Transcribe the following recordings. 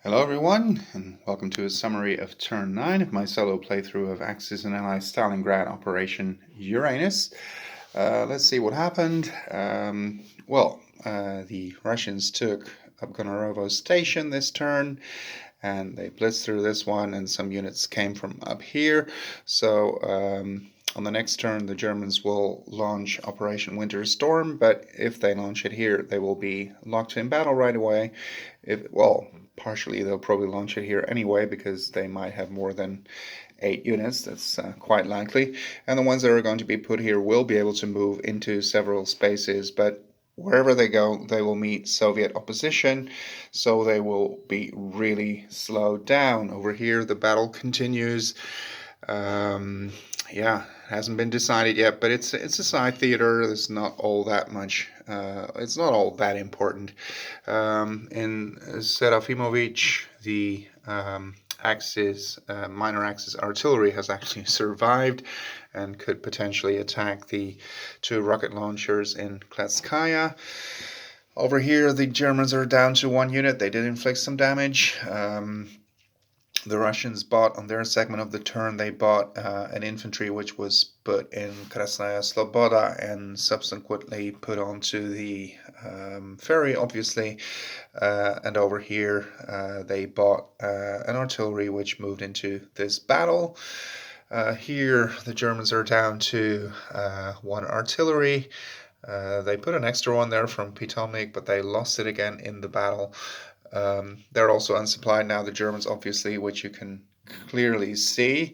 Hello everyone, and welcome to a summary of turn 9 of my solo playthrough of Axis and Allies Stalingrad Operation Uranus. Let's see what happened. The Russians took Upgonorovo station this turn, and they blitzed through this one, and some units came from up here. So on the next turn, the Germans will launch Operation Winter Storm, but if they launch it here, they will be locked in battle right away. Partially they'll probably launch it here anyway, because they might have more than 8 units. That's quite likely. And the ones that are going to be put here will be able to move into several spaces, but wherever they go, they will meet Soviet opposition, so they will be really slowed down. Over here, the battle continues. It hasn't been decided yet, but it's a side theater. There's not all that much. It's not all that important. In Serafimovich, the minor Axis artillery has actually survived and could potentially attack the 2 rocket launchers in Kletskaya. Over here, the Germans are down to 1 unit. They did inflict some damage. The Russians bought, on their segment of the turn, they bought an infantry which was put in Krasnaya Sloboda and subsequently put onto the ferry, obviously. And over here, they bought an artillery which moved into this battle. Here, the Germans are down to 1 artillery. They put an extra one there from Pitomnik, but they lost it again in the battle. They're also unsupplied now, the Germans, obviously, which you can clearly see.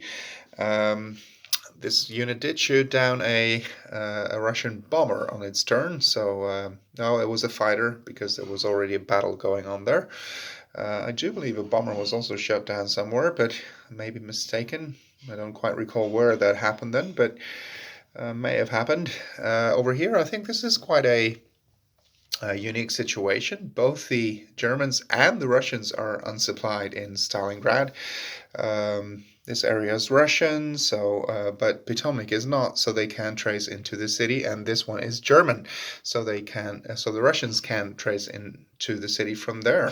This unit did shoot down a Russian bomber on its turn, so no, it was a fighter, because there was already a battle going on there. I do believe a bomber was also shot down somewhere, but I may be mistaken. I don't quite recall where that happened then, but may have happened. Over here, I think this is quite a unique situation. Both the Germans and the Russians are unsupplied in Stalingrad. This area is Russian, but Pitomnik is not, so they can trace into the city, and this one is German, so the Russians can trace into the city from there.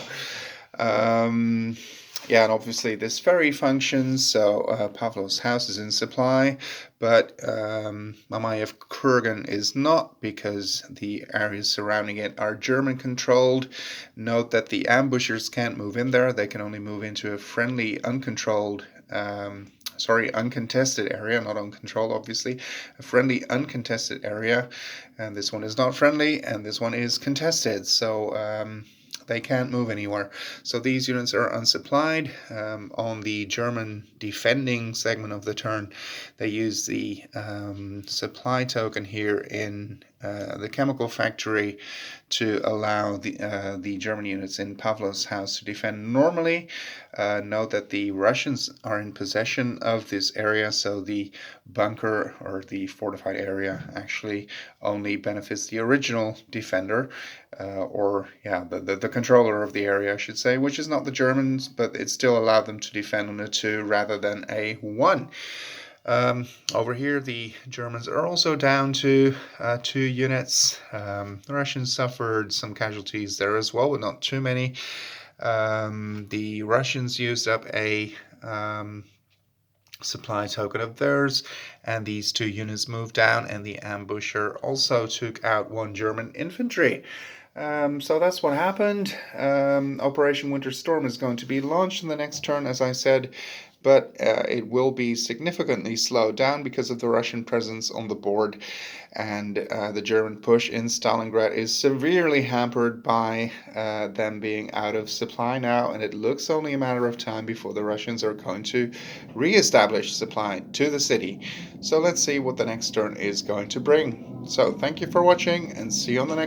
And obviously this ferry functions, so Pavlov's house is in supply, but Mamayev Kurgan is not, because the areas surrounding it are German-controlled. Note that the ambushers can't move in there. They can only move into a friendly, uncontested area, not uncontrolled, obviously. A friendly, uncontested area, and this one is not friendly, and this one is contested, so they can't move anywhere. So these units are unsupplied. On the German defending segment of the turn, they use the supply token here in the chemical factory to allow the German units in Pavlov's house to defend normally. Note that the Russians are in possession of this area, so the bunker, or the fortified area, actually only benefits the original defender, the controller of the area, I should say, which is not the Germans, but it still allowed them to defend on a 2 rather than a 1. Over here, the Germans are also down to 2 units. The Russians suffered some casualties there as well, but not too many. The Russians used up a supply token of theirs, and these 2 units moved down, and the ambusher also took out 1 German infantry. So that's what happened. Operation Winter Storm is going to be launched in the next turn, as I said, but it will be significantly slowed down because of the Russian presence on the board, and the German push in Stalingrad is severely hampered by them being out of supply now, and it looks only a matter of time before the Russians are going to re-establish supply to the city. So let's see what the next turn is going to bring. So thank you for watching, and see you on the next